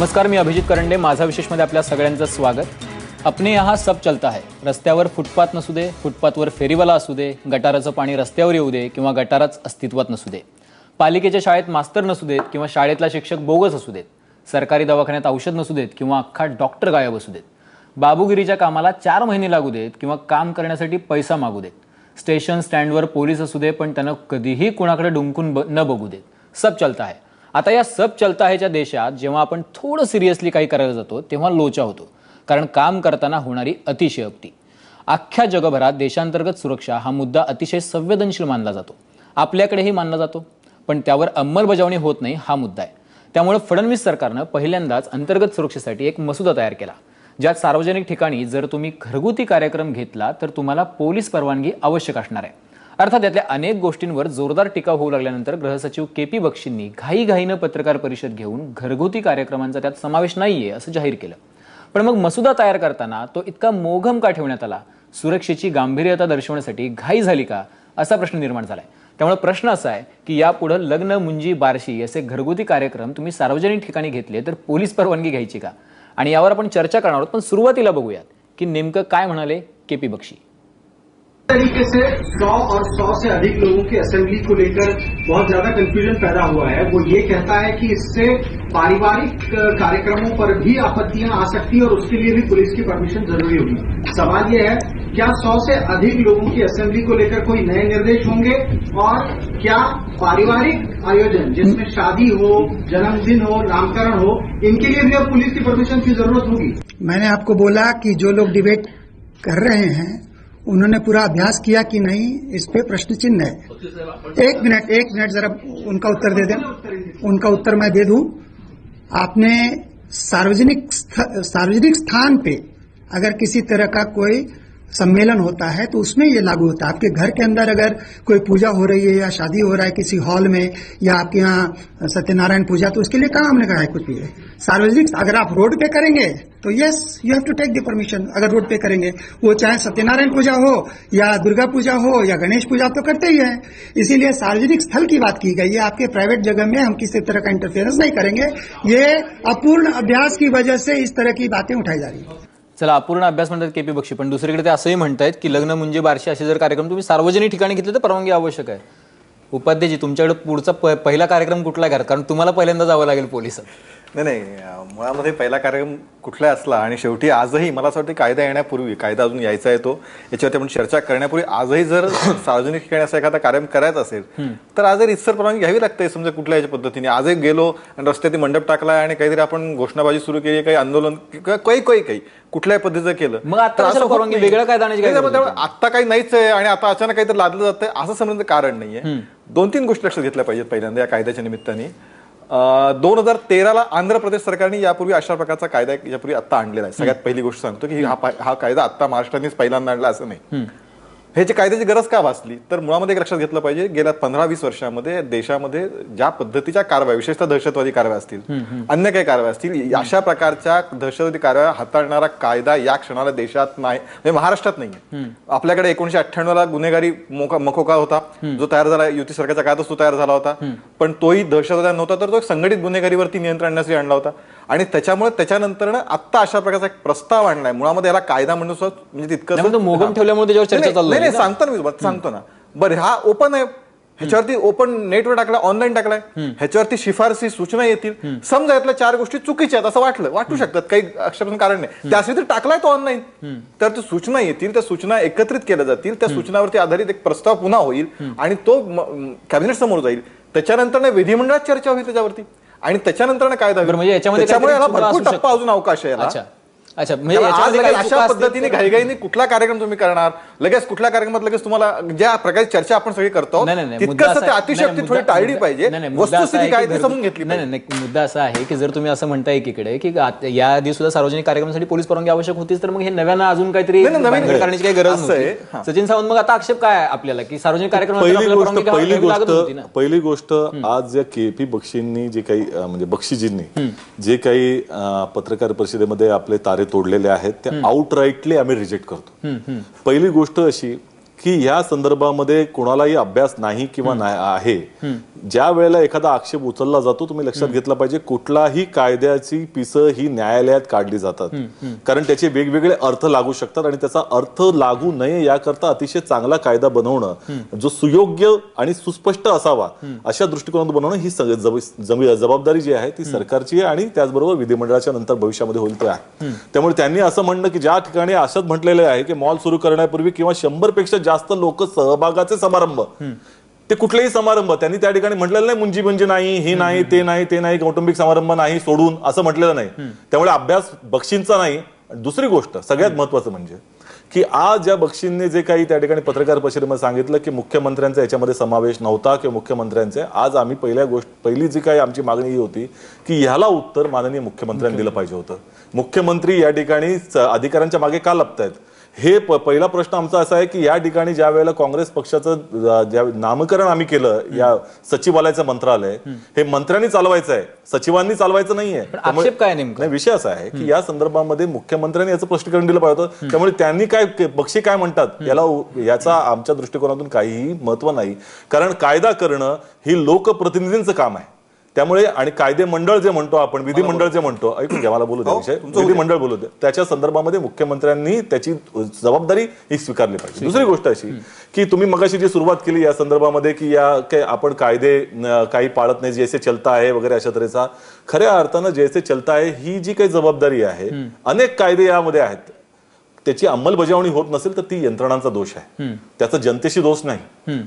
नमस्कार, मी अभिजित करंडे. माझा विशेषमध्ये आपल्या सगळ्यांचं स्वागत. अपने यहाँ सब चलता है. रस्त्यावर फुटपाथ नसू दे, फुटपाथवर फेरीवाला असू दे, गटाराचं पाणी रस्त्यावर येऊ दे किंवा गटाराच अस्तित्वात नसू दे, पालिकेच्या शाळेत मास्तर नसू देत किंवा शाळेतला शिक्षक बोगस असू देत, सरकारी दवाखान्यात औषध नसू देत किंवा अख्खा डॉक्टर गायब असू देत, बाबूगिरीच्या कामाला 4 महिने लागू देत किंवा काम करण्यासाठी पैसा मागू देत, स्टेशन स्टँडवर पोलीस असू दे पण त्यांना कधीही कुणाकडे डुंकून न बघू देत, सब चलता है. आता या सब चलता हैच्या देशात जेव्हा आपण थोडं सिरियसली काही करायला जातो तेव्हा लोचा होतो, कारण काम करताना होणारी अतिशयोक्ती. अख्ख्या जगभरात देशांतर्गत सुरक्षा हा मुद्दा अतिशय संवेदनशील मानला जातो, आपल्याकडेही मानला जातो, पण त्यावर अंमलबजावणी होत नाही हा मुद्दा आहे. त्यामुळे फडणवीस सरकारनं पहिल्यांदाच अंतर्गत सुरक्षेसाठी एक मसुदा तयार केला, ज्यात सार्वजनिक ठिकाणी जर तुम्ही घरगुती कार्यक्रम घेतला तर तुम्हाला पोलीस परवानगी आवश्यक असणार आहे. अर्थात यातल्या अनेक गोष्टींवर जोरदार टीका होऊ लागल्यानंतर गृहसचिव के.पी. बक्षींनी घाईघाईनं पत्रकार परिषद घेऊन घरगुती कार्यक्रमांचा त्यात समावेश नाहीये असं जाहीर केलं. पण मग मसुदा तयार करताना तो इतका मोघम का ठेवण्यात आला? सुरक्षेची गांभीर्यता दर्शवण्यासाठी घाई झाली का, असा प्रश्न निर्माण झालाय. त्यामुळे प्रश्न असा आहे की यापुढे लग्न, मुंजी, बारशी असे घरगुती कार्यक्रम तुम्ही सार्वजनिक ठिकाणी घेतले तर पोलीस परवानगी घ्यायची का? आणि यावर आपण चर्चा करणार आहोत. पण सुरुवातीला बघूयात की नेमकं काय म्हणाले के.पी. बक्षी. तरीके से 100 और 100 से अधिक लोगों की असेंबली को लेकर बहुत ज्यादा कंफ्यूजन पैदा हुआ है. वो ये कहता है कि इससे पारिवारिक कार्यक्रमों पर भी आपत्तियां आ सकती है और उसके लिए भी पुलिस की परमिशन जरूरी होगी. सवाल ये है, क्या 100 से अधिक लोगों की असेंबली को लेकर कोई नए निर्देश होंगे और क्या पारिवारिक आयोजन जिसमें शादी हो, जन्मदिन हो, नामकरण हो, इनके लिए भी अब पुलिस की परमिशन की जरूरत होगी? मैंने आपको बोला कि जो लोग डिबेट कर रहे हैं उन्होंने पूरा अभ्यास किया कि नहीं, इस पे प्रश्न चिन्ह है. एक मिनट जरा उनका उत्तर दे दें. उनका उत्तर मैं दे दूं. आपने सार्वजनिक स्थान पे अगर किसी तरह का कोई सम्मेलन होता है तो उसमें ये लागू होता है. आपके घर के अंदर अगर कोई पूजा हो रही है या शादी हो रहा है किसी हॉल में या आपके यहाँ सत्यनारायण पूजा, तो उसके लिए कहाँ हमने कहा है कुछ भी है. सार्वजनिक अगर आप रोड पे करेंगे तो yes you have to take the permission. अगर रोड पे करेंगे, वो चाहे सत्यनारायण पूजा हो या दुर्गा पूजा हो या गणेश पूजा, तो करते ही है. इसीलिए सार्वजनिक स्थल की बात की गई है. आपके प्राइवेट जगह में हम किसी तरह का इंटरफेरेंस नहीं करेंगे. ये अपूर्ण अभ्यास की वजह से इस तरह की बातें उठाई जा रही है. चला, अपूर्ण अभ्यास म्हणतात के.पी. बक्षी, पण दुसरीकडे ते असंही म्हणतायत की लग्न, मुंजी, बारशी असे जर कार्यक्रम तुम्ही सार्वजनिक ठिकाणी घेतले तर परवानगी आवश्यक आहे. उपाध्यायजी, तुमच्याकडे पुढचा पहिला कार्यक्रम कुठला आहे? कारण तुम्हाला पहिल्यांदा जावं लागेल पोलिसात. नाही, मुळामध्ये पहिला कार्यक्रम कुठला असला आणि शेवटी आजही मला असं वाटतं कायदा येण्यापूर्वी, कायदा अजून यायचा येतो, याच्यावरती आपण चर्चा करण्यापूर्वी आजही जर सार्वजनिक ठिकाणी असा एखादा कार्यक्रम करायचा असेल तर आजही रितसर परवानगी घ्यावी लागते. समजा कुठल्या याच्या पद्धतीने आजही गेलो आणि रस्त्यात मंडप टाकलाय आणि काहीतरी आपण घोषणाबाजी सुरू केली, काही आंदोलन, काही कुठल्याही पद्धतीचं केलं, मग आता परवानगी वेगळं काय आता काही नाहीच आहे आणि आता अचानक काहीतरी लादलं जातंय असं समजण्याचं कारण नाहीये. 2-3 गोष्टी लक्षात घेतल्या पाहिजेत. पहिल्यांदा या कायद्याच्या निमित्ताने 2013ला आंध्र प्रदेश सरकारने यापूर्वी अशा प्रकारचा कायदा यापूर्वी आता आणलेला आहे. सगळ्यात पहिली गोष्ट सांगतो की हा कायदा आता महाराष्ट्रानेच पहिल्यांदा आणला असं नाही. ह्याची कायद्याची गरज का भासली तर मुळामध्ये एक लक्षात घेतलं पाहिजे, गेल्या 15-20 वर्षामध्ये देशामध्ये ज्या पद्धतीच्या कारवाया, विशेषतः दहशतवादी कारवाया असतील, अन्य काही कारवाया असतील, अशा प्रकारच्या दहशतवादी कारवाया हाताळणारा कायदा या क्षणाला देशात नाही, म्हणजे महाराष्ट्रात नाहीये. आपल्याकडे 1998ला गुन्हेगारी मकोका होता, जो तयार झाला युती सरकारच्या काळातच तो तयार झाला होता, पण तोही दहशतवादी नव्हता, तर तो संघटित गुन्हेगारीवरती नियंत्रण आणण्यासाठी आणला होता. आणि त्याच्यामुळे त्याच्यानंतर आता अशा प्रकारचा एक प्रस्ताव आणलाय. मुळामध्ये याला कायदा म्हणून म्हणजे तितकं मोगम ठेवल्यामुळे त्याच्यावर चर्चा चालू नाही, सांगतो ना मी, सांगतो ना. बरं, हा ओपन आहे, ह्याच्यावरती ओपन नेटवर टाकलाय, ऑनलाईन टाकलाय, ह्याच्यावरती शिफारसी सूचना येतील. समजा यातल्या 4 गोष्टी चुकीच्या आहेत असं वाटू शकतात, काही अक्षरशः कारण नाही, त्यासाठी तर टाकलाय तो ऑनलाईन, तर त्या सूचना येतील, त्या सूचना एकत्रित केल्या जातील, त्या सूचनावरती आधारित एक प्रस्ताव पुन्हा होईल आणि तो कॅबिनेट समोर जाईल. त्याच्यानंतर विधिमंडळात चर्चा होईल त्याच्यावरती आणि त्याच्यानंतर कायदा. म्हणजे त्याच्यामुळे याला भरपूर टप्पा अजून अवकाश आहे. अशा पद्धतीने घाईघाईने कुठला कार्यक्रम तुम्ही करणार, लगेच कुठल्या कार्यक्रमात लगेच तुम्हाला ज्या प्रकारची चर्चा आपण सगळी करतो तितकंच अतिशयोक्ती थोडी टाळली पाहिजे, वस्तुस्थिती काय ती समजून घेतली. नाही, मुद्दा असा आहे की जर तुम्ही असं म्हणताय एकीकडे की या आधी सुद्धा सार्वजनिक कार्यक्रमासाठी पोलीस परवानगी आवश्यक होतीच, तर मग हे नव्यानं अजून काहीतरी नवीन करण्याची काही गरज नाही. सचिन सावंत, मग आता आक्षेप काय आपल्याला की सार्वजनिक कार्यक्रम? पहिली गोष्ट आज या के.पी. बक्षींनी जे काही, म्हणजे बक्षीजींनी जे काही पत्रकार परिषदेमध्ये आपले तारे तोडलेले आहेत ते आउटराईटली आम्ही रिजेक्ट करतो. पहिली गोष्ट अशी की या संदर्भामध्ये कोणालाही अभ्यास नाही किंवा आहे, ज्या वेळेला एखादा आक्षेप उचलला जातो तुम्ही लक्षात घेतला पाहिजे, कुठलाही कायद्याची पिसं ही न्यायालयात काढली जातात, कारण त्याचे वेगवेगळे अर्थ लागू शकतात आणि त्याचा अर्थ लागू नये याकरता अतिशय चांगला कायदा बनवणं, जो सुयोग्य आणि सुस्पष्ट असावा अशा दृष्टिकोनातून बनवणं ही जबाबदारी जी आहे ती सरकारची आहे आणि त्याचबरोबर विधिमंडळाच्या नंतर भविष्यामध्ये होईल ते आहे. त्यामुळे त्यांनी असं म्हणणं की ज्या ठिकाणी असंच म्हटलेलं आहे की मॉल सुरू करण्यापूर्वी किंवा 100 पेक्षा जास्त लोक सहभागाचे समारंभ, ते कुठलेही समारंभ त्यांनी त्या ठिकाणी म्हटलेलं नाही मुंजी नाही, ही नाही, ते नाही, ते नाही, कौटुंबिक समारंभ नाही सोडून असं म्हटलेलं नाही. त्यामुळे अभ्यास बक्षींचा नाही. दुसरी गोष्ट सगळ्यात महत्वाचं म्हणजे की आज ज्या बक्षींनी जे काही त्या ठिकाणी पत्रकार परिषदेमध्ये सांगितलं की मुख्यमंत्र्यांचा याच्यामध्ये समावेश नव्हता किंवा मुख्यमंत्र्यांचे, आज आम्ही पहिली जी काही आमची मागणी ही होती की ह्याला उत्तर माननीय मुख्यमंत्र्यांनी दिलं पाहिजे होतं. मुख्यमंत्री या ठिकाणी अधिकाऱ्यांच्या मागे का लपतायत हे पहिला प्रश्न आमचा असा आहे की या ठिकाणी ज्या वेळेला काँग्रेस पक्षाचं ज्या नामकरण आम्ही केलं या सचिवालयाचं मंत्रालय, हे मंत्र्यांनी चालवायचं आहे, सचिवांनी चालवायचं नाहीये. आक्षेप काय नेमका विषय असा आहे की या संदर्भामध्ये मुख्यमंत्र्यांनी याचं स्पष्टीकरण दिलं पाहिजे होतं. त्यामुळे त्यांनी काय बक्षी काय म्हणतात याचा आमच्या दृष्टिकोनातून काहीही महत्व नाही, कारण कायदा करणं ही लोकप्रतिनिधींचं काम आहे. त्यामुळे आणि कायदे मंडळ जे म्हणतो आपण, विधिमंडळ जे म्हणतो, ऐकून घ्या मला बोलू द्या विषय, विधिमंडळ बोलू द्या, त्याच्या संदर्भामध्ये मुख्यमंत्र्यांनी त्याची जबाबदारी ही स्वीकारली पाहिजे. दुसरी गोष्ट अशी की तुम्ही मगाशी जी सुरुवात केली या संदर्भामध्ये की या आपण कायदे काही पाळत नाही, जैसे चलता आहे वगैरे अशा तऱ्हेचा, खऱ्या अर्थानं जैसे चलता आहे ही जी काही जबाबदारी आहे, अनेक कायदे यामध्ये आहेत, त्याची अंमलबजावणी होत नसेल तर ती यंत्रणांचा दोष आहे, त्याचा जनतेशी दोष नाही.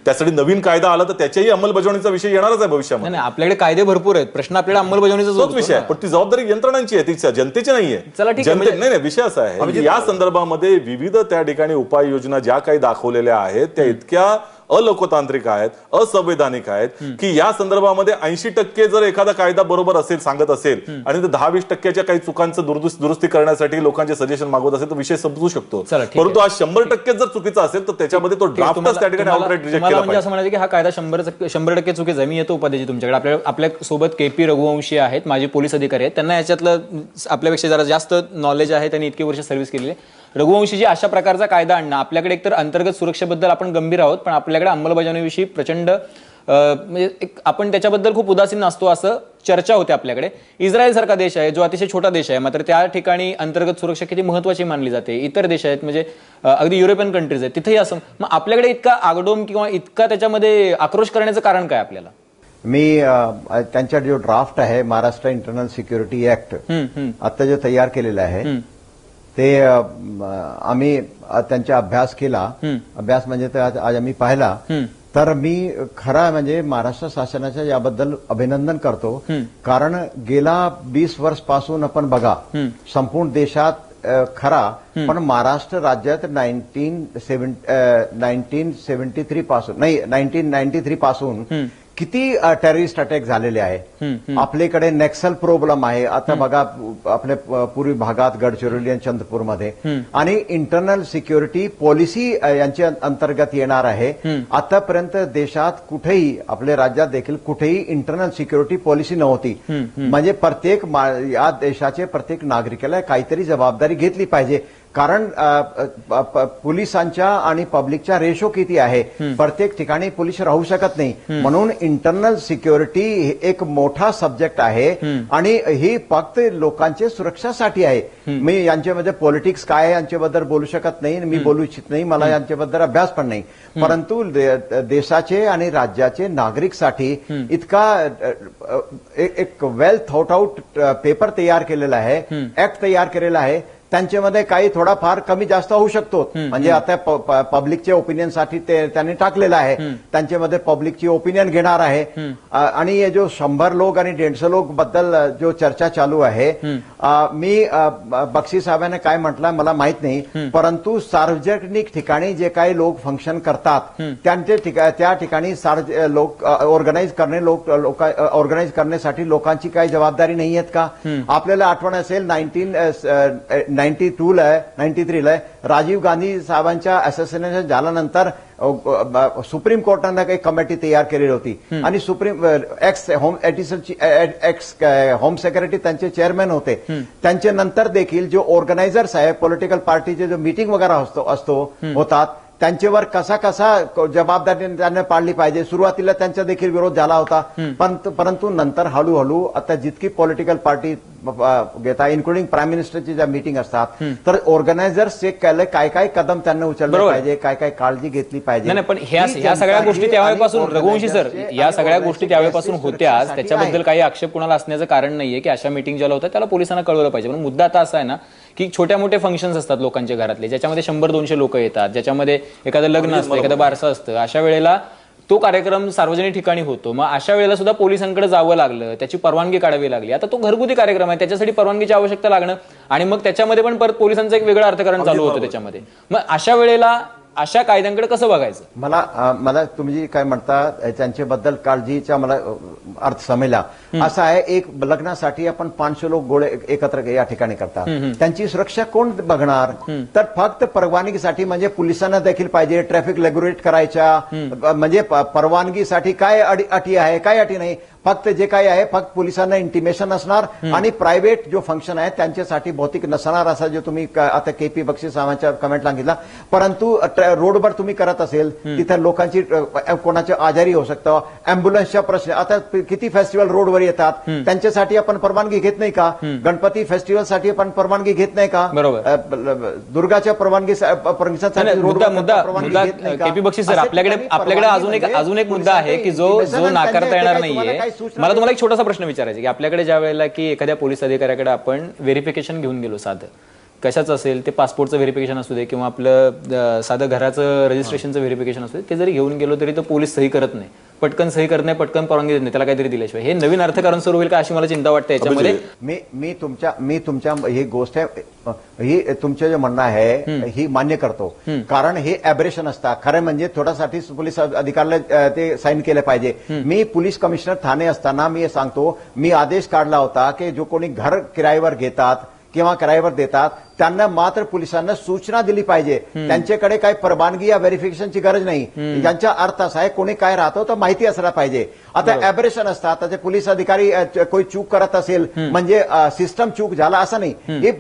त्यासाठी नवीन कायदा आला तर त्याच्याही अंमलबजावणीचा विषय येणारच आहे भविष्यामध्ये. आपल्याकडे कायदे भरपूर आहेत, प्रश्न आपल्याला अंमलबजावणीचा विषय आहे, पण ती जबाबदारी यंत्रणांची आहे, ती जनतेची नाहीये. नाही, विषय असा आहे या संदर्भामध्ये विविध त्या ठिकाणी उपाययोजना ज्या काही दाखवलेल्या आहेत त्या इतक्या अलोकतांत्रिक आहेत, असंवैधानिक आहेत की या संदर्भामध्ये 80% जर एखादा कायदा बरोबर असेल, सांगत असेल आणि 10-20% काही चुकांचं दुरुस्ती करण्यासाठी लोकांचे सजेशन मागवत असेल तर विषय समजू शकतो. परंतु आज 100% जर चुकीचा असेल तर त्याच्यामध्ये तो ड्राफ्टच त्या ठिकाणी आउटराईट रिजेक्ट केला पाहिजे. असं म्हणायचं की हा कायदा 100% चुकीचा आहे. मी येतो उपाध्याय तुमच्याकडे. आपल्या सोबत KP रघुवंशी आहेत, माजी पोलीस अधिकारी आहेत, त्यांना याच्यातलं आपल्यापेक्षा जरा जास्त नॉलेज आहे, त्यांनी इतकी वर्ष सर्व्हिस केलेली आहे. रघुवंशीजी, अशा प्रकारचा कायदा आणणं, आपल्याकडे एकतर अंतर्गत सुरक्षेबद्दल आपण गंभीर आहोत, पण आपल्याकडे अंमलबजावणीविषयी प्रचंड म्हणजे आपण त्याच्याबद्दल खूप उदासीन असतो असं चर्चा होते आपल्याकडे. इस्रायल सारखा देश आहे जो अतिशय छोटा देश आहे, मात्र त्या ठिकाणी अंतर्गत सुरक्षा किती महत्वाची मानली जाते. इतर देश आहेत म्हणजे अगदी युरोपियन कंट्रीज आहेत, तिथेही असं. मग आपल्याकडे इतका आगडोम किंवा इतका त्याच्यामध्ये आक्रोश करण्याचं कारण काय आपल्याला? मी त्यांचा जो ड्राफ्ट आहे महाराष्ट्र इंटरनल सिक्युरिटी ऍक्ट आता जो तयार केलेला आहे ते आम्ही त्यांचा अभ्यास केला. अभ्यास म्हणजे आज आम्ही पाहिला तर मी खरा म्हणजे महाराष्ट्र शासनाच्या याबद्दल अभिनंदन करतो, कारण गेला 20 वर्ष पासून आपण बघा संपूर्ण देशात खरा, पण महाराष्ट्र राज्यात 1973 पासून नाही 1993 पासून किती टेररिस्ट अटॅक झालेले आहे. आपल्याकडे नॅक्सल प्रॉब्लेम आहे. आता बघा आपल्या पूर्वी भागात गडचिरोली आणि चंद्रपूरमध्ये, आणि इंटरनल सिक्युरिटी पॉलिसी यांच्या अंतर्गत येणार आहे. आतापर्यंत देशात कुठेही आपल्या राज्यात देखील कुठेही इंटरनल सिक्युरिटी पॉलिसी नव्हती. म्हणजे प्रत्येक या देशाचे प्रत्येक नागरिकाला काहीतरी जबाबदारी घेतली पाहिजे, कारण पोलिसांच्या आणि पब्लिकच्या रेशो किती आहे, प्रत्येक ठिकाणी पोलीस राहू शकत नाही. म्हणून इंटरनल सिक्युरिटी एक मोठा सब्जेक्ट आहे आणि ही फक्त लोकांच्या सुरक्षासाठी आहे. मी यांच्यामध्ये पॉलिटिक्स काय आहे यांच्याबद्दल बोलू शकत नाही, मी बोलू इच्छित नाही, मला यांच्याबद्दल अभ्यास पण नाही. परंतु देशाचे आणि राज्याचे नागरिकसाठी इतका एक वेल थॉट आउट पेपर तयार केलेला आहे, ऍक्ट तयार केलेला आहे, त्यांच्यामध्ये काही थोडाफार कमी जास्त होऊ शकतो. म्हणजे आता पब्लिकच्या ओपिनियनसाठी त्यांनी टाकलेलं आहे, त्यांच्यामध्ये पब्लिकची ओपिनियन घेणार आहे. आणि हे जो 100 लोक आणि 150 लोक बद्दल जो चर्चा चालू आहे, मी बक्षी साहेबांनी काय म्हटलं मला माहित नाही, परंतु सार्वजनिक ठिकाणी जे काही लोक फंक्शन करतात त्या ठिकाणी लोक ऑर्गनाईज करण्यासाठी लोकांची काही जबाबदारी नाही आहेत का? आपल्याला आठवण असेल 93ला राजीव गांधी साहेबांच्या असॅसिनेशन झाल्यानंतर सुप्रीम कोर्टानं काही कमिटी तयार केलेली होती आणि सुप्रीम एक्स होम सेक्रेटरी त्यांचे चेअरमॅन होते. त्यांच्या नंतर देखील जो ऑर्गनायझर्स आहे पॉलिटिकल पार्टीचे जो मीटिंग वगैरे होतात त्यांच्यावर कसा जबाबदारी त्यांना पाळली पाहिजे. सुरुवातीला त्यांचा देखील विरोध झाला होता, परंतु नंतर हळूहळू आता जितकी पॉलिटिकल पार्टी घेतात, इन्क्लुडिंग प्राईम मिनिस्टरची ज्या मीटिंग असतात, तर ऑर्गनायझर्स चेक केलं काय काय कदम त्यांना उचलले पाहिजे, काय काय काळजी घेतली पाहिजे. नाही, पण ह्या सगळ्या गोष्टी त्यावेळेपासून, रघुवंशी सर, या सगळ्या गोष्टी त्यावेळेपासून होत्याच. त्याच्याबद्दल काही आक्षेप कोणाला असण्याचं कारण नाहीये की अशा मीटिंग ज्याला होत्या त्याला पोलिसांना कळवलं पाहिजे. पण मुद्दा आता असा आहे ना की छोट्या मोठे फंक्शन्स असतात लोकांच्या घरातले, ज्याच्यामध्ये 100-200 लोक येतात, ज्याच्यामध्ये एखादं लग्न असतं, एखादं बारसं असतं. अशा वेळेला तो कार्यक्रम सार्वजनिक ठिकाणी होतो. मग अशा वेळेला सुद्धा पोलिसांकडे जावं लागलं, त्याची परवानगी काढावी लागली. आता तो घरगुती कार्यक्रम आहे, त्याच्यासाठी परवानगीची आवश्यकता लागणं आणि मग त्याच्यामध्ये पण परत पोलिसांचं एक वेगळं अर्थकारण चालू होतं त्याच्यामध्ये. मग अशा वेळेला अशा कायद्यांकडे कसं बघायचं? मला तुम्ही जी काय म्हणता त्यांच्याबद्दल काळजीचा मला अर्थ समजला. असा आहे, एक लग्नासाठी आपण 500 लोक गोळे एकत्र या ठिकाणी करतात, त्यांची सुरक्षा कोण बघणार? तर फक्त परवानगीसाठी म्हणजे पोलिसांना देखील पाहिजे, ट्रॅफिक रेग्युलेट करायच्या, म्हणजे परवानगीसाठी काय अटी आहे, काय अटी नाही. फक्त जे काही आहे फक्त पोलिसांना इंटिमेशन असणार आणि प्रायव्हेट जो फंक्शन आहे त्यांच्यासाठी भौतिक नसणार, असा जो तुम्ही आता केपी बक्षी साहेबांच्या कमेंट सांगितला. परंतु रोडवर तुम्ही करत असेल तिथे लोकांची कोणाच्या आजारी होऊ शकतं, अँब्युलन्सच्या प्रश्न, आता किती फेस्टिवल रोडवर येतात, त्यांच्यासाठी आपण परवानगी घेत नाही का? गणपती फेस्टिवलसाठी आपण परवानगी घेत नाही का? दुर्गाच्या परवानगीसाठी मुद्दा केपी बक्षी सर, आपल्याकडे अजून एक मुद्दा आहे की जो नाकारता येणार नाहीये. मला तुम्हाला एक छोटासा प्रश्न विचारायचा की आपल्याकडे ज्या वेळेला की एखाद्या पोलीस अधिकाऱ्याकडे आपण व्हेरिफिकेशन घेऊन गेलो, साधं कशाचं असेल ते, पासपोर्टचं व्हेरिफिकेशन असू दे किंवा आपलं साधं घराचं रजिस्ट्रेशनचं व्हेरिफिकेशन असू दे, ते जरी घेऊन गेलो तरी तो पोलीस सही करत नाही, पटकन सही करत नाही, पटकन परवानगी देत नाही, त्याला काहीतरी दिल्याशिवाय. हे नवीन अर्थकारण सुरू होईल का अशी मला चिंता वाटते याच्यामध्ये. मी तुमच्या ही गोष्ट ही तुमचं जे म्हणणं आहे ही मान्य करतो, कारण हे ॲब्रेशन असतात. खरं म्हणजे थोड्यासाठी पोलीस अधिकाऱ्याला ते साईन केलं पाहिजे. मी पोलीस कमिशनर ठाणे असताना मी सांगतो, मी आदेश काढला होता की जो कोणी घर किरायावर घेतात किंवा किरायावर देतात त्यांना मात्र पोलिसांना सूचना दिली पाहिजे. त्यांच्याकडे काही परवानगी या व्हेरिफिकेशनची गरज नाही. ज्यांचा अर्थ असा आहे कोणी काय राहतो तर माहिती असला पाहिजे. आता ॲब्रेशन असतात, त्याचे पोलीस अधिकारी कोणी चूक करत असेल म्हणजे सिस्टम चूक झाला असं नाही, हे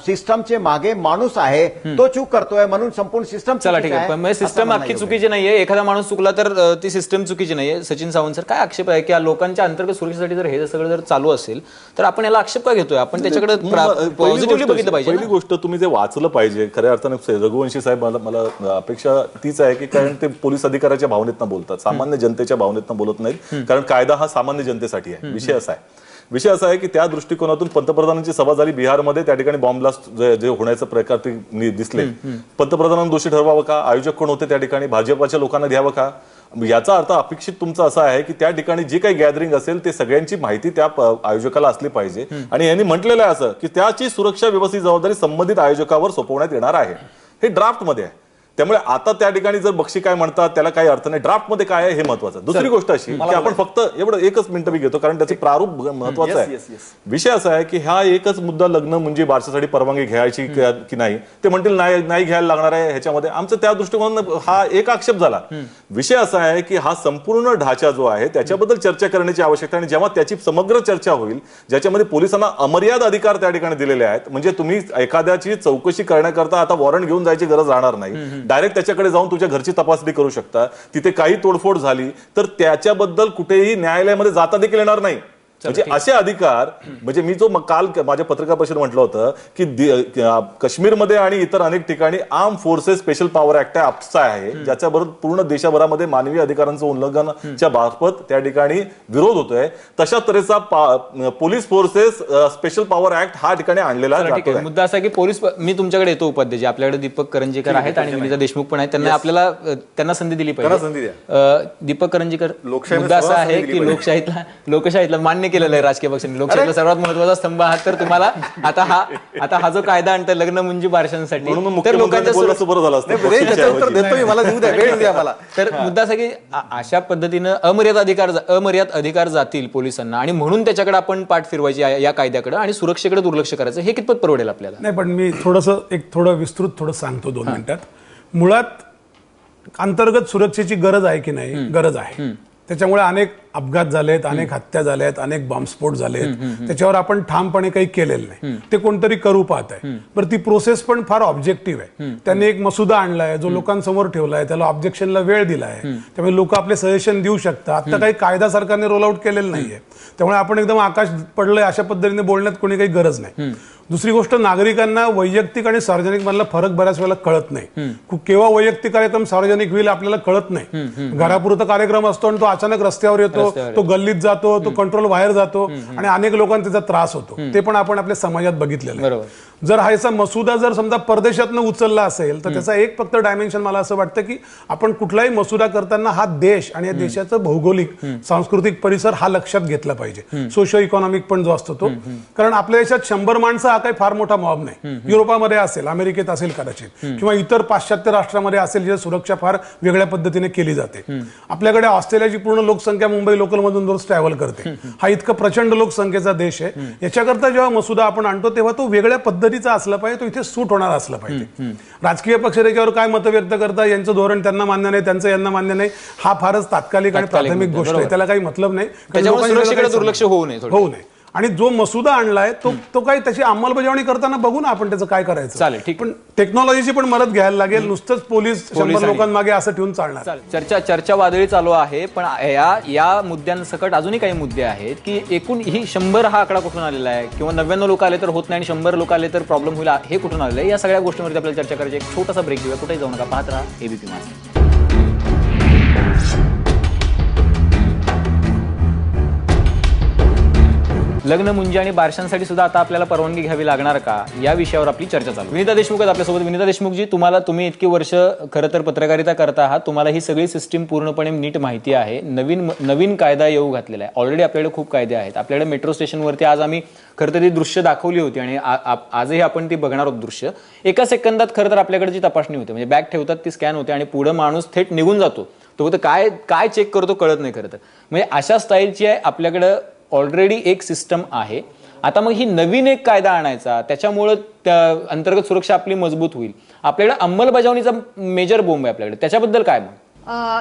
सिस्टमचे मागे माणूस आहे तो चूक करतोय म्हणून संपूर्ण सिस्टम. चला ठीक आहे, पण सिस्टम अख्खी चुकीची नाहीये, एखादा माणूस चुकला तर ती सिस्टम चुकीची नाहीये. सचिन सावंत सर, काय आक्षेप आहे की लोकांच्या अंतर्गत सुरक्षेसाठी जर हे सगळं जर चालू असेल तर आपण याला आक्षेप का घेतोय? आपण त्याच्याकडे पॉझिटिव्हली बघितलं पाहिजे. पहिली गोष्ट तुम्ही जे वाचलं पाहिजे. खऱ्या अर्थाने रघुवंशी साहेब, मला अपेक्षा तीच आहे की कारण ते पोलीस अधिकाऱ्याच्या भावनेतनं बोलतात, सामान्य जनतेच्या भावनेतनं बोलत नाहीत, कारण कायदा हा सामान्य जनतेसाठी आहे. विषय असा आहे की त्या दृष्टिकोनातून पंतप्रधानांची सभा झाली बिहारमध्ये, त्या ठिकाणी बॉम्ब ब्लास्ट जे होण्याचा प्रकार ते दिसले. पंतप्रधानांना दोषी ठरवावं का? आयोजक कोण होते त्या ठिकाणी? भाजपाच्या लोकांना घ्यावं का? याचा अर्थ अपेक्षित तुमचा असा आहे की त्या ठिकाणी जे काही गॅदरिंग असेल ते सगळ्यांची माहिती त्या आयोजकाला असली पाहिजे. आणि यांनी म्हटलेलं आहे असं की त्याची सुरक्षा व्यवस्थित जबाबदारी संबंधित आयोजकावर सोपवण्यात येणार आहे. हे ड्राफ्टमध्ये आहे. त्यामुळे आता त्या ठिकाणी जर बक्षी काय म्हणतात त्याला काही अर्थ नाही. ड्राफ्टमध्ये काय आहे हे महत्वाचं. दुसरी गोष्ट अशी की आपण फक्त एवढं एकच मिनिटं मी घेतो कारण त्याचे प्रारूप महत्वाचं आहे. विषय असा आहे की हा एकच मुद्दा, लग्न म्हणजे बारशासाठी परवानगी घ्यायची की नाही, ते म्हणतील नाही घ्यायला लागणार आहे. ह्याच्यामध्ये आमचं त्या दृष्टिकोनानं हा एक आक्षेप झाला. विषय असा आहे की हा संपूर्ण ढाचा जो आहे त्याच्याबद्दल चर्चा करण्याची आवश्यकता, आणि जेव्हा त्याची समग्र चर्चा होईल ज्याच्यामध्ये पोलिसांना अमर्याद अधिकार त्या ठिकाणी दिलेले आहेत, म्हणजे तुम्ही एखाद्याची चौकशी करण्याकरता आता वॉरंट घेऊन जायची गरज राहणार नाही, डायरेक्ट त्याच्याकडे जाऊन तुझ्या घरची तपासणी करू शकता. तिथे काही तोडफोड झाली तर त्याच्याबद्दल कुठेही न्यायालयामध्ये जाता देखील येणार नाही. म्हणजे असे अधिकार, म्हणजे मी जो काल माझ्या पत्रकार परिषदेत म्हटलं होतं की काश्मीरमध्ये आणि इतर अनेक ठिकाणी armed forces special power act AFSPA आहे, ज्याच्याबरोबर पूर्ण देशभरामध्ये मानवी अधिकारांचं उल्लंघनाच्या बाबत त्या ठिकाणी विरोध होतोय. तशा तऱ्हेचा police forces special power act हा ठिकाणी आणलेला आहे. मुद्दा असा की पोलीस, मी तुमच्याकडे येतो उपाध्याय, आपल्याकडे दीपक करंजीकर आहेत आणि विनीता देशमुख पण आहेत, त्यांना संधी दिली पाहिजे. दीपक करंजीकर, मुद्दा असा आहे की लोकशाहीतला मान्य केलेलं आहे राजकीय पक्षांनी, लोकशाहीतला सर्वात महत्वाचा स्तंभ हा. तर तुम्हाला आता हा जो कायदा आणता लग्न म्हणजे बारशांसाठी, तर लोकांच्या तर मुद्दा असा की अशा पद्धतीनं अमर्याद अधिकार जातील पोलिसांना आणि म्हणून त्याच्याकडे आपण पाठ फिरवायची या कायद्याकडे आणि सुरक्षेकडे दुर्लक्ष करायचं, हे कितपत परवडेल आपल्याला? नाही, पण मी थोडं विस्तृत सांगतो 2 मिनिटात. मुळात अंतर्गत सुरक्षेची गरज आहे की नाही? गरज आहे. त्याच्यामुळे अनेक अपघात झालेत, अनेक हत्या झाल्यात, अनेक बॉम्बस्फोट झालेत. त्याच्यावर आपण ठामपणे काही केलेलं नाही. ते कोणतरी करू पाहत आहे. बरं, ती प्रोसेस पण फार ऑब्जेक्टिव्ह आहे. त्यांनी एक मसुदा आणलाय जो लोकांसमोर ठेवलाय, त्याला ऑब्जेक्शनला वेळ दिलाय. त्यामुळे लोक आपले सजेशन देऊ शकतात. आता काही कायदा सरकारने रोल आउट केलेला नाहीये. त्यामुळे आपण एकदम आकाश पडलंय अशा पद्धतीने बोलण्यात कोणी काही गरज नाही. दुसरी गोष्ट, नागरिकांना वैयक्तिक आणि सार्वजनिक मधला फरक बऱ्याच वेळेला कळत नाही. केव्हा वैयक्तिक कार्यक्रम सार्वजनिक होईल आपल्याला कळत नाही. घरापुरता कार्यक्रम असतो आणि तो अचानक रस्त्यावर येतो, तो गल्लीत जातो, तो कंट्रोल बाहेर जातो आणि अनेक लोकांना त्याचा त्रास होतो. ते पण आपण आपल्या समाजात बघितलेलं आहे. जर हा मसुदा जर समजा परदेशातनं उचलला असेल तर त्याचा एक फक्त डायमेन्शन मला असं वाटतं की आपण कुठलाही मसुदा करताना हा देश आणि या देशाचं भौगोलिक सांस्कृतिक परिसर हा लक्षात घेतला पाहिजे. सोशो इकॉनॉमिक पण जो असतो तो, कारण आपल्या देशात 100 माणसं हा काही फार मोठा मॉब नाही. युरोपामध्ये असेल, अमेरिकेत असेल कदाचित, किंवा इतर पाश्चात्य राष्ट्रामध्ये असेल जिथे सुरक्षा फार वेगळ्या पद्धतीने केली जाते. आपल्याकडे ऑस्ट्रेलियाची पूर्ण लोकसंख्या मुंबई लोकलमधून रोज ट्रॅव्हल करते. हा इतका प्रचंड लोकसंख्येचा देश आहे. याच्याकरता जेव्हा मसुदा आपण आणतो तेव्हा तो वेगळ्या पद्धतीचा असला पाहिजे, तो इथे सूट होणार असला पाहिजे. राजकीय पक्ष त्याच्यावर काय मत व्यक्त करतात, यांचं धोरण त्यांना मान्य नाही, त्यांचं यांना मान्य नाही, हा फारच तात्कालिक आणि प्राथमिक गोष्ट आहे. त्याला काही मतलब नाही. दुर्लक्ष होऊ नये. आणि जो मसुदा आणलाय तो काही त्याची अंमलबजावणी करताना बघू ना आपण त्याचं काय करायचं. चालेल, ठीक. पण टेक्नॉलॉजीची पण मदत घ्यायला लागेल. नुसतंच पोलीस 100 लोकांमागे असं ठेवून चालणार. चर्चा वादळी चालू आहे. पण या मुद्द्यांसकट अजूनही काही मुद्दे आहेत की एकूण ही 100 हा आकडा कुठून आलेला आहे, किंवा 99 लोक आले तर होत नाही आणि 100 लोक आले तर प्रॉब्लेम होईल, हे कुठून आलेलं आहे. या सगळ्या गोष्टींवरती आपल्याला चर्चा करायची. एक छोटासा ब्रेक घेऊया. कुठेही जाऊ नका, पाहत राहा एबीपी माझा. लग्न, मुंजी आणि बारशांसाठी सुद्धा आता आपल्याला परवानगी घ्यावी लागणार का, या विषयावर आपली चर्चा चालू. विनिता देशमुख आहेत आपल्यासोबत. विनिता देशमुखजी, तुम्ही इतकी वर्ष खरं तर पत्रकारिता करता आहात, तुम्हाला ही सगळी सिस्टीम पूर्णपणे नीट माहिती आहे. नवीन कायदा येऊ घातलेला आहे. ऑलरेडी आपल्याकडे खूप कायदे आहेत. आपल्याकडे मेट्रो स्टेशनवरती आज आम्ही खरं तर ती दृश्य दाखवली होती आणि आजही आपण ती बघणार आहोत दृश्य. एका सेकंदात खरं तर आपल्याकडे जी तपासणी होते, म्हणजे बॅग ठेवतात, ती स्कॅन होते आणि पुढे माणूस थेट निघून जातो. तो काय चेक करतो कळत नाही खरं तर. म्हणजे अशा स्टाईलची आहे आपल्याकडे ऑलरेडी एक सिस्टम आहे. आता मग ही नवीन एक कायदा आणायचा, त्याच्यामुळं अंतर्गत सुरक्षा आपली मजबूत होईल. आपल्याकडे अंमलबजावणीचा मेजर बोंब आहे आपल्याकडे, त्याच्याबद्दल काय मग?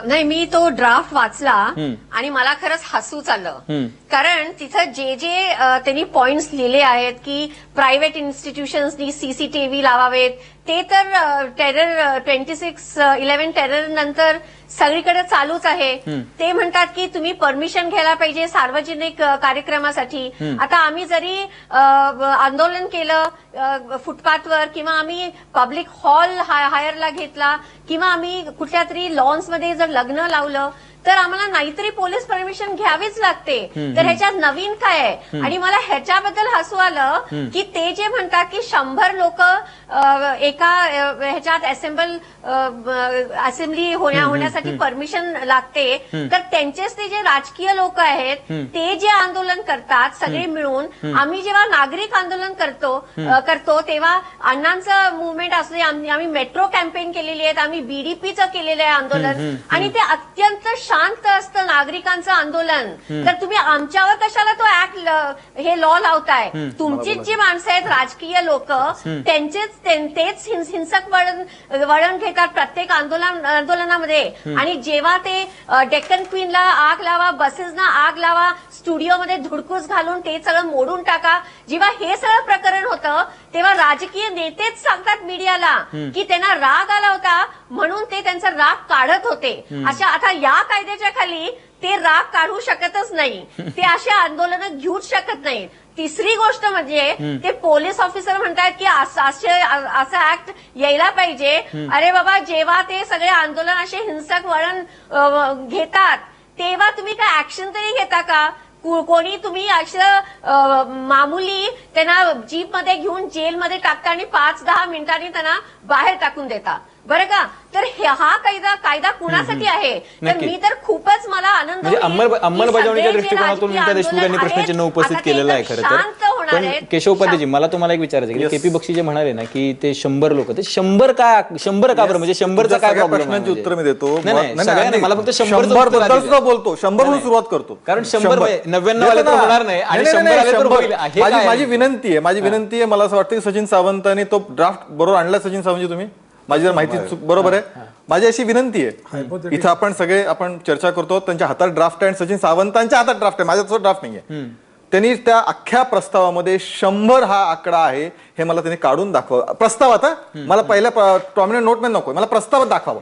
नाही, मी तो ड्राफ्ट वाचला आणि मला खरंच हसूच आलं. कारण तिथं जे त्यांनी पॉइंट्स लिहिले आहेत की प्रायव्हेट इन्स्टिट्यूशन्सनी सीसीटीव्ही लावावेत, ते तर टेरर 26/11 टेरर नंतर सगळीकडे चालूच आहे. ते म्हणतात की तुम्ही परमिशन घ्यायला पाहिजे सार्वजनिक कार्यक्रमासाठी. आता आम्ही जरी आंदोलन केलं फुटपाथवर, किंवा आम्ही पब्लिक हॉल हायरला घेतला, किंवा आम्ही कुठल्या तरी लॉन्समध्ये जर लग्न लावलं, तर आम्हाला नाहीतरी पोलीस परमिशन घ्यावीच लागते. तर ह्याच्यात नवीन काय आहे? आणि मला ह्याच्याबद्दल हसू आलं की ते जे म्हणतात की 100 लोक एका ह्याच्यात असेंब्ली होण्यासाठी परमिशन लागते, तर त्यांचेच ते जे राजकीय लोक आहेत ते जे आंदोलन करतात सगळे मिळून, आम्ही जेव्हा नागरिक आंदोलन करतो तेव्हा अण्णांचं मुवमेंट असू दे, आम्ही मेट्रो कॅम्पेन केलेली आहेत, आम्ही बीडीपीचं केलेलं आहे आंदोलन, आणि ते अत्यंत शांत असतं नागरिकांचं आंदोलन. तर तुम्ही आमच्यावर कशाला तो ऍक्ट हे लॉ लावताय? तुमचीच जी माणसं आहेत राजकीय लोक, तेच हिंसक वळण घेतात प्रत्येक आंदोलनामध्ये. आणि जेव्हा ते डेक्कन क्वीनला आग लावा, बसेसना आग लावा, स्टुडिओमध्ये धुडकूस घालून ते सगळं मोडून टाका, जेव्हा हे सगळं प्रकरण होतं तेव्हा राजकीय नेतेच सांगतात मीडियाला की त्यांना राग आला होता म्हणून ते त्यांचा राग काढत होते. अशा आता या कायद्याच्या खाली ते राग काढू शकतच नाही, ते असे आंदोलनं घेऊच शकत नाही. तिसरी गोष्ट म्हणजे ते पोलीस ऑफिसर म्हणतात की असं ऍक्ट यायला पाहिजे. अरे बाबा, जेव्हा ते सगळे आंदोलन असे हिंसक वळण घेतात तेव्हा तुम्ही काय ऍक्शन तरी घेता का? कोणी तुम्ही असं मामुली त्यांना जीपमध्ये घेऊन जेलमध्ये टाकता आणि 5-10 मिनिटांनी त्यांना बाहेर टाकून देता, बरं का? तर हा कायदा कुणासाठी आहे? तर मी तर खूपच मला आनंद म्हणजे अंमलबजावणीच्या दृष्टिकोनातून विनिता देशमुख यांनी प्रश्नचिन्ह उपस्थित केलेलं आहे खरं तर. पण केशव उपाध्यायजी, मला तुम्हाला एक विचारायचं की केपी बक्षी जे म्हणाले ना की ते 100 लोक, ते 100 का बरं? म्हणजे 100चा काय प्रॉब्लेम? प्रश्नांची उत्तर मी देतो. नाही, मला फक्त 100 बद्दल सुद्धा बोलतो. 100 म्हणून सुरुवात करतो. कारण 100 आले तर होणार नाही आणि 100 आले तर होईल. माझी विनंती आहे मला असं वाटतं की सचिन सावंतांनी तो ड्राफ्ट बरोबर आणला. सचिन सावंतजी, तुम्ही माझी जर माहिती बरोबर आहे, माझी अशी विनंती आहे, इथं आपण सगळे आपण चर्चा करतो, त्यांच्या हातात ड्राफ्ट आहे, सचिन सावंतांच्या हातात ड्राफ्ट आहे, माझ्यासोबत ड्राफ्ट नाहीये. त्यांनी त्या अख्ख्या प्रस्तावामध्ये 100 हा आकडा आहे हे मला त्यांनी काढून दाखवा प्रस्तावात. मला पहिल्या प्रॉमिनंट नोट मध्ये नको, मला प्रस्तावात दाखवा.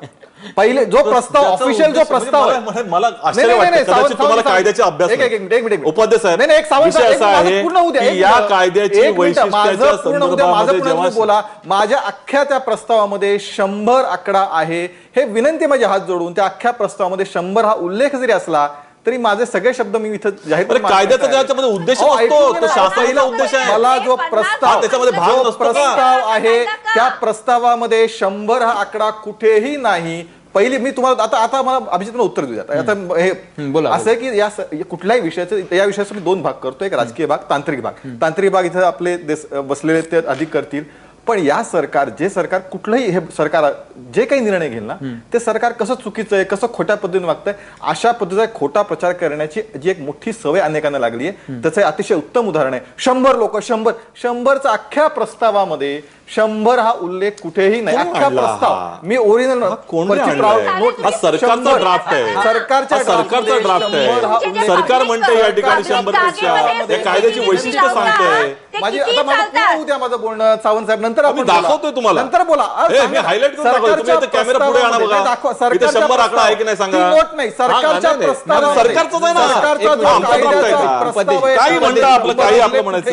पहिले जो प्रस्ताव ऑफिशियल जो प्रस्ताव आहे, मला आश्चर्य वाटतं कदाचित तुम्हाला कायद्याचे अभ्यास नाही. उपाध्याय साहेब, विषय असा आहे की या कायद्याची वैशिष्ट्याच्या संदर्भामध्ये जेव्हा बोला, माझ्या अख्ख्या त्या प्रस्तावामध्ये 100 आकडा आहे हे विनंती माझे हात जोडून. त्या अख्ख्या प्रस्तावामध्ये 100 हा उल्लेख जरी असला तरी माझे सगळे शब्द मी इथं जाहीर कायद्याचा त्याच्यामध्ये उद्देश असतो, तो शासनाचा उद्देश आहे. मला जो प्रस्ताव त्याच्यामध्ये भाग प्रस्ताव आहे त्या प्रस्तावामध्ये 100 हा आकडा कुठेही नाही. पहिली मी तुम्हाला आता मला अभिजित उत्तर देऊ द्या. आता हे असं आहे की या कुठल्याही विषयाचं, या विषयाचा मी 2 भाग करतो, एक राजकीय भाग, तांत्रिक भाग. तांत्रिक भाग इथं आपले बसलेले ते अधिक करतील. पण या सरकार, जे सरकार कुठलंही हे सरकार जे काही निर्णय घेईल ना, ते सरकार कसं चुकीचं आहे, कसं खोट्या पद्धतीने वागतंय, अशा पद्धतीचा खोटा प्रचार करण्याची जी एक मोठी सवय अनेकांना लागली आहे, त्याचं अतिशय उत्तम उदाहरण आहे. 100 लोक 100चा अख्ख्या प्रस्तावामध्ये 100 हा उल्लेख कुठेही नाही. अख्ख्या प्रस्ताव मी ओरिजिनल सरकारचा ड्राफ्ट आहे, सरकारचा ड्राफ्ट आहे. सरकार म्हणते या ठिकाणी 100 कायद्याची वैशिष्ट्य सांगतंय. माझी आता माझं पूर्ण होऊ द्या माझं बोलणं सावंत साहेब, नंतर आपण दाखवतोय तुम्हाला, नंतर बोला. मी हायलाइट करून दाखवतो, तुम्ही आता कॅमेरा पुढे आणा बघा, इथे 100 आकडा आहे की नाही सांगा. नोट नाही, सरकारच्या प्रस्तावात सरकारचं आहे ना, काही म्हणता आपलं, काही आपलं म्हणायचं.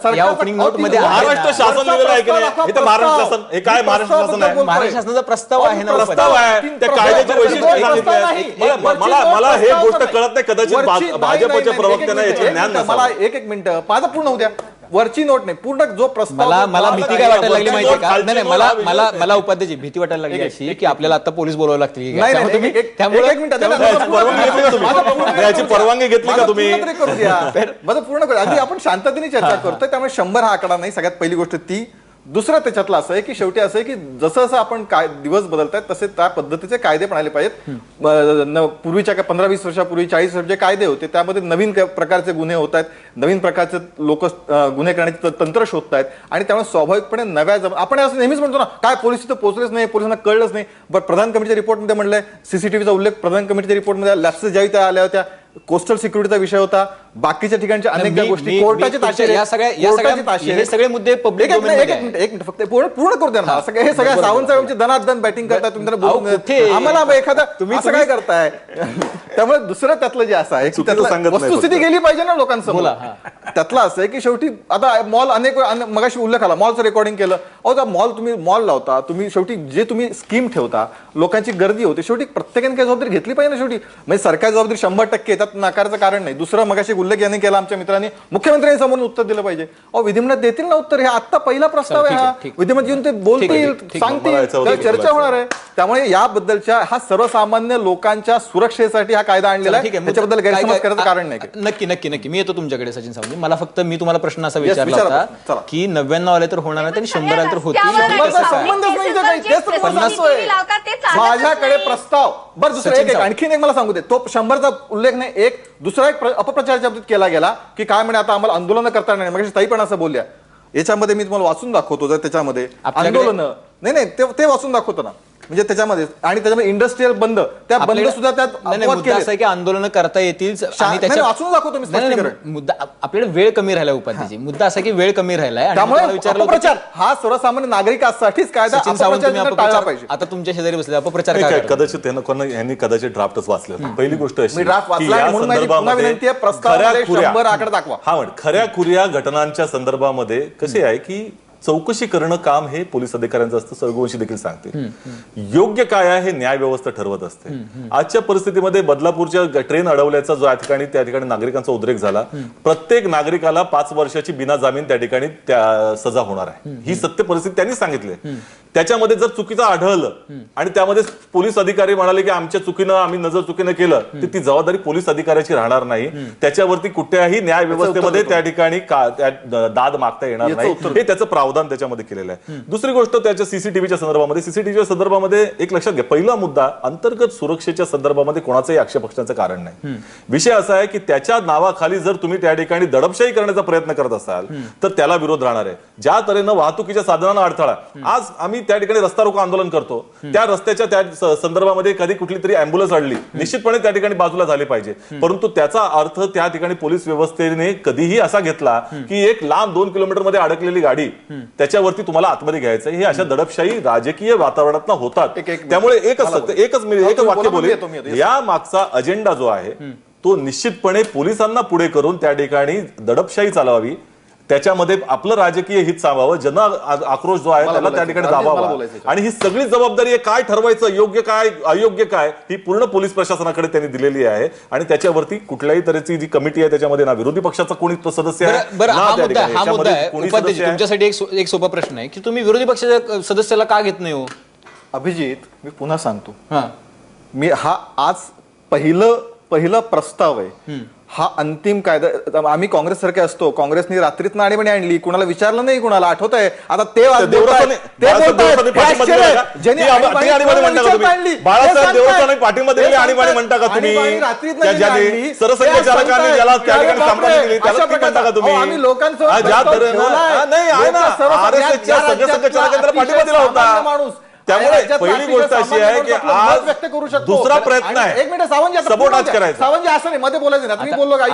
या ओपनिंग नोट मध्ये महाराष्ट्र शासन लिहिलेलं आहे की नाही, इथे महाराष्ट्र शासन, हे काय महाराष्ट्र शासन आहे, महाराष्ट्र शासनाचा प्रस्ताव आहे ना, प्रस्ताव आहे, त्या कायद्याची वैशिष्ट्य सांगितले. मला हे गोष्ट कळत नाही, कदाचित भाजपच्या प्रवक्त्यांना याचे ज्ञान नसावं. मला एक मिनिट माझं पूर्ण होऊ द्या. वरची नोट नाही, पूर्ण जो प्रस्ताव. मला भीती काय वाटायला लागली माहिती का? नाही, मला उपाध्याची भीती वाटायला लागली अशी की आपल्याला आता पोलीस बोलावं लागतील. याची परवानगी घेतली का तुम्ही? माझं पूर्ण करू. अगदी आपण शांततेने चर्चा करतोय, त्यामुळे 100 हा आकडा नाही. सगळ्यात पहिली गोष्ट ती. दुसरं त्याच्यातलं असं आहे की शेवटी असं आहे की जसं जसं आपण दिवस बदलत आहेत तसे त्या पद्धतीचे कायदे पण आले पाहिजेत. पूर्वीच्या 15-20 वर्षापूर्वी 40 वर्ष जे कायदे होते त्यामध्ये नवीन प्रकारचे गुन्हे होत आहेत, नवीन प्रकारचे लोक गुन्हे करण्याचे तंत्र शोधतायत आणि त्यामुळे स्वाभाविकपणे नव्या आपण असं नेहमीच म्हणतो ना, काय पोलीस तिथं पोहोचलेच नाही, पोलिसांना कळलंच नाही. बट प्रधान कमिटीच्या रिपोर्टमध्ये म्हणलंय, सीसीटीव्हीचा उल्लेख प्रधान कमिटीच्या रिपोर्टमध्ये लॅप्सेस ज्यावेळी त्या आल्या होत्या, कोस्टल सिक्युरिटीचा विषय होता, बाकीच्या ठिकाणच्या अनेक गोष्टी, कोर्टाचे ताशेरे, हे सगळे मुद्दे पब्लिक एक मिनिट फक्त पूर्ण करू द्या ना. हे सगळ्या सावंत साहेबांची दनादन बॅटिंग करताय तुम्ही, त्यांना बोलून आम्हाला एखादा तुम्ही असं काय करताय. त्यामुळे दुसरं त्यातलं जे असं आहे वस्तुस्थिती गेली पाहिजे ना लोकांसमोर. त्यातलं असं आहे की शेवटी आता मॉल अनेक मगाशी उल्लेख आला, मॉलचं रेकॉर्डिंग केलं. मॉल तुम्ही मॉल लावता, तुम्ही शेवटी जे तुम्ही स्कीम ठेवता, लोकांची गर्दी होते, शेवटी प्रत्येकाने काही जबाबदारी घेतली पाहिजे ना. शेवटी म्हणजे सरकारी जबाबदारी 100% त्यात नाकारचं कारण नाही. दुसरं मगाशी उल्लेख यांनी केला आमच्या मित्रांनी, मुख्यमंत्र्यांनी समोर उत्तर दिलं पाहिजे. विधिमंडळात देतील ना उत्तर. हे आता पहिला प्रस्ताव आहे हा, विधिमंडळ येऊन ते बोलतील, सांगतील, चर्चा होणार आहे. त्यामुळे याबद्दलच्या हा सर्वसामान्य लोकांच्या सुरक्षेसाठी हा कायदा आणलेला आहे, त्याच्याबद्दल गैरसमज करायचं कारण नाही. नक्की मी येतो तुमच्याकडे सचिन सावंत. मला फक्त मी तुम्हाला प्रश्न असा विचारला होता की 99 आले तर होणार नाही आणि 100 आले तर होतील. माझ्याकडे प्रस्ताव बरं. दुसरं आणखीन एक मला सांगू दे, तो 100चा उल्लेख नाही. एक दुसरा एक अपप्रचाराच्या बाबतीत केला गेला की काय म्हणे आता आम्हाला आंदोलन करता नाही. मग ताई पण असं बोलल्या. याच्यामध्ये मी तुम्हाला वाचून दाखवतो, जर त्याच्यामध्ये आंदोलन नाही ते वाचून दाखवतो ना, म्हणजे त्याच्यामध्ये आणि त्याच्यामध्ये इंडस्ट्रियल बंद, त्या बंद सुद्धा त्यात मुद्दा असा आहे की आंदोलन करता येतील आणि त्याच्या वाचून दाखवतो मी. मुद्दा आपल्याला वेळ कमी राहिला उपाध्याची. मुद्दा असा की वेळ कमी राहिलाय. त्यामुळे अपप्रचार हा सर्वसामान्य नागरिकांसाठीच कायदा टाळला पाहिजे. आता तुमच्या शेजारी बसले अपप्रचार कदाचित यांनी कदाचित ड्राफ्टच वाचले. पहिली गोष्ट अशी खऱ्या खुऱ्या घटनांच्या संदर्भामध्ये कसे आहे की चौकशी करणं काम हे पोलीस अधिकाऱ्यांचं असतं. सरगोवंशी देखील सांगते योग्य काय आहे हे न्याय व्यवस्था ठरवत असते. आजच्या परिस्थितीमध्ये बदलापूरच्या ट्रेन अडवल्याचा जो त्या ठिकाणी नागरिकांचा उद्रेक झाला, प्रत्येक नागरिकाला 5 वर्षाची बिना जामीन त्या ठिकाणी सजा होणार आहे. ही सत्य परिस्थिती त्यांनी सांगितली. त्याच्यामध्ये जर चुकीचं आढळलं आणि त्यामध्ये पोलीस अधिकारी म्हणाले की आमच्या चुकीनं आम्ही नजर चुकीनं केलं, तर ती जबाबदारी पोलीस अधिकाऱ्याची राहणार नाही. त्याच्यावरती कुठल्याही न्याय व्यवस्थेमध्ये त्या ठिकाणी दाद मागता येणार नाही. हे त्याचं प्रावधान प्रावधान त्याच्यामध्ये केलेलं आहे. दुसरी गोष्ट त्याच्या सीसीटीव्हीच्या संदर्भामध्ये एक लक्षात घ्या, पहिला मुद्दा अंतर्गत सुरक्षेच्या संदर्भामध्ये कोणाचाही आक्षेप असण्याचं कारण नाही. विषय असा आहे की त्याच्या नावाखाली जर तुम्ही त्या ठिकाणी दडपशाही करण्याचा प्रयत्न करत असाल तर त्याला विरोध राहणार आहे. ज्या तऱ्हेनं वाहतुकीच्या साधनांना अडथळा, आज आम्ही त्या ठिकाणी रस्ता रोको आंदोलन करतो, त्या रस्त्याच्या त्या संदर्भामध्ये कधी कुठली तरी अँब्युलन्स अडली, निश्चितपणे त्या ठिकाणी बाजूला झाले पाहिजे. परंतु त्याचा अर्थ त्या ठिकाणी पोलीस व्यवस्थेने कधीही असा घेतला की एक लांब 2 किलोमीटर मध्ये अडकलेली गाडी त्याच्यावरती तुम्हाला आतमध्ये घ्यायचं, हे अशा दडपशाही राजकीय वातावरणात होतात. त्यामुळे एकच वाक्य बोलेल, या मागचा अजेंडा जो आहे तो निश्चितपणे पोलिसांना पुढे करून त्या ठिकाणी दडपशाही चालवावी, त्याच्यामध्ये आपलं राजकीय हित सामावं, जन आक्रोश जो आहे त्याला त्या ठिकाणी दाबावा, आणि ही सगळी जबाबदारी काय ठरवायचं, योग्य काय अयोग्य काय, ही पूर्ण पोलीस प्रशासनाकडे त्यांनी दिलेली आहे. आणि त्याच्यावरती कुठल्याही तऱ्हेची जी कमिटी आहे त्याच्यामध्ये ना विरोधी पक्षाचा कोणी तो सदस्य आहे. तुमच्यासाठी एक सोपा प्रश्न आहे की तुम्ही विरोधी पक्षाच्या सदस्याला का घेत नाही हो? अभिजित, मी पुन्हा सांगतो, मी हा आज पहिला प्रस्ताव आहे, हा अंतिम कायदा. आम्ही काँग्रेस सारखे असतो, काँग्रेसनी रात्रीतनं आणीबाणी आणली, कुणाला विचारलं नाही, कुणाला आठवत आहे आता ते बाळासाहेब देवस्थानाने पाठिंबा दिलेली आणीबाणी म्हणता का तुम्ही? सरसंघचालकांनी ज्याला त्या ठिकाणी संपादन दिली त्याला ती म्हणता का तुम्ही? ज्या तऱ्हेनं नाही आहे ना, RSSच्या सरसंघचालकांनी पाठिंबा दिला होता. त्यामुळे पहिली गोष्ट अशी आहे की आज व्यक्त करू शकतो. दुसरा प्रयत्न आहे एक मिनिट सावंत, सबोटाज करायचा. सावंत असं नाही, मध्ये बोलायचं ना, तुम्ही बोललो काय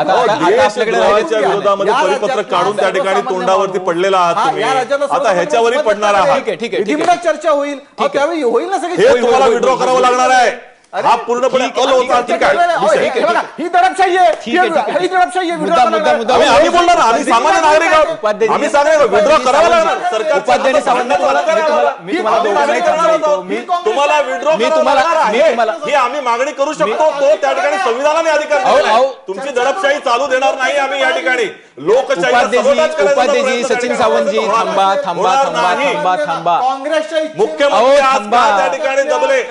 देशद्रोहाच्या विरोधामध्ये परिपत्रक काढून त्या ठिकाणी तोंडावरती पडलेला आहात तुम्ही, आता ह्याच्यावरही पडणार आहात. चर्चा होईल, त्यावेळी होईल ना सगळी. हे तुम्हाला विड्रॉ करावं लागणार आहे. हा पूर्णपणे ही दडपशाही आहे, ही दडपशाही आहे. आम्ही बोलणार, आम्ही सामान्य नागरिक आहोत, आम्ही सांगणार विड्रॉ करावं लागणार. तुम्हाला विड्रॉ ही आम्ही मागणी करू शकतो, तो त्या ठिकाणी संविधानाने अधिकार. तुमची दडपशाही चालू देणार नाही आम्ही या ठिकाणी. उपाध्यक्ष सचिन सावंतजी, थांबा थांबा थांबा थांबा थांबा. मुख्यमंत्री आज का त्या ठिकाणी दबले,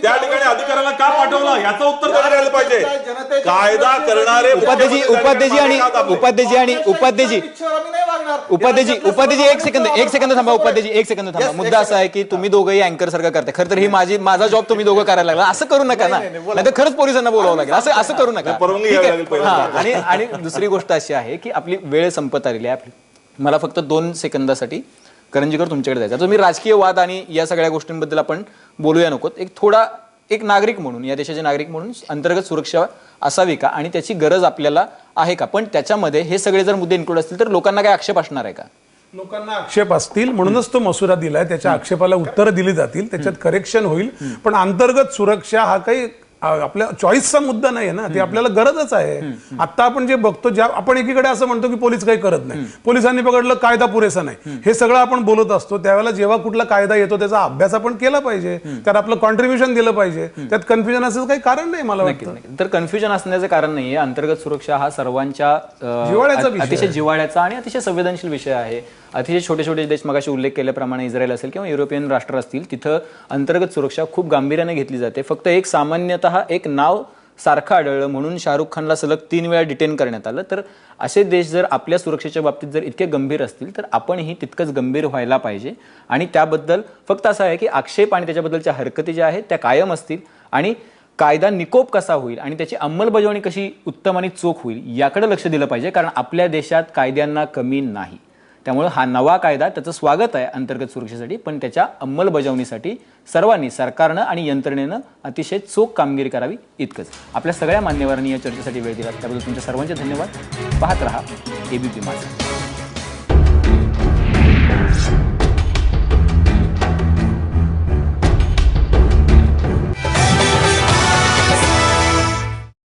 त्या ठिकाणी अधिकाऱ्याला का पाठवलं याचं उत्तर देण्यात आलं पाहिजे. कायदा करणारे उपाध्यक्ष एक सेकंद थांबा. उपाध्यक्ष एक सेकंद थांबा. मुद्दा असा आहे की तुम्ही दोघंही अँकर सारखं करताय. खरं तर ही माझा जॉब तुम्ही दोघं करायला लागला. असं करू नका ना, नाही तर खरंच पोलिसांना बोलावं लागेल. असं करू नका. आणि दुसरी गोष्ट अशी आहे की आपली वेळ संपत आलेली आहे. मला फक्त 2 सेकंदासाठी करंजीकर तुमच्याकडे जायचं. तुम्ही राजकीय वाद आणि या सगळ्या गोष्टींबद्दल आपण बोलूया नकोत. एक नागरिक म्हणून, या देशाचे नागरिक म्हणून अंतर्गत सुरक्षा असावी का आणि त्याची गरज आपल्याला आहे का? पण त्याच्यामध्ये हे सगळे जर मुद्दे इन्क्लूड असतील तर लोकांना काय आक्षेप असणार आहे का? लोकांना आक्षेप असतील म्हणूनच तो मसुदा दिलाय. त्याच्या आक्षेपाला उत्तरं दिली जातील, त्याच्यात करेक्शन होईल. पण अंतर्गत सुरक्षा हा काही आपल्या चॉईसचा मुद्दा नाही ना, ते आपल्याला गरजच आहे. आता आपण जे बघतो, आपण एकीकडे असं म्हणतो की पोलीस काही करत नाही, पोलिसांनी पकडलं, कायदा पुरेसा नाही, हे सगळं आपण बोलत असतो. त्यावेळेला जेव्हा कुठला कायदा येतो त्याचा अभ्यास आपण केला पाहिजे, त्यात आपलं कॉन्ट्रीब्युशन दिलं पाहिजे. त्यात कन्फ्युजन असं काही कारण नाही मला वाटतं. तर कन्फ्युजन असण्याचं कारण नाहीये. अंतर्गत सुरक्षा हा सर्वांच्या अतिशय जिव्हाळ्याचा आणि अतिशय संवेदनशील विषय आहे. अतिशय छोटे छोटे देश, मगाशी उल्लेख केल्याप्रमाणे इस्रायल असेल किंवा युरोपियन राष्ट्र असतील, तिथं अंतर्गत सुरक्षा खूप गांभीर्याने घेतली जाते. फक्त एक सामान्यतः एक नाव सारखं आढळलं म्हणून शाहरुख खानला सलग 3 वेळा डिटेन करण्यात आलं. तर असे देश जर आपल्या सुरक्षेच्या बाबतीत जर इतके गंभीर असतील तर आपणही तितकंच गंभीर व्हायला पाहिजे. आणि त्याबद्दल फक्त असं आहे की आक्षेप आणि त्याच्याबद्दलच्या हरकती ज्या आहेत त्या कायम असतील आणि कायदा निकोप कसा होईल आणि त्याची अंमलबजावणी कशी उत्तम आणि चोख होईल याकडे लक्ष दिलं पाहिजे. कारण आपल्या देशात कायद्यांना कमी नाही. त्यामुळे हा नवा कायदा, त्याचं स्वागत आहे अंतर्गत सुरक्षेसाठी, पण त्याच्या अंमलबजावणीसाठी सर्वांनी, सरकारनं आणि यंत्रणेनं अतिशय चोख कामगिरी करावी इतकंच. आपल्या सगळ्या मान्यवरांनी या चर्चेसाठी वेळ दिला त्याबद्दल तुमच्या सर्वांचे धन्यवाद. पाहत रहा ABP माझा.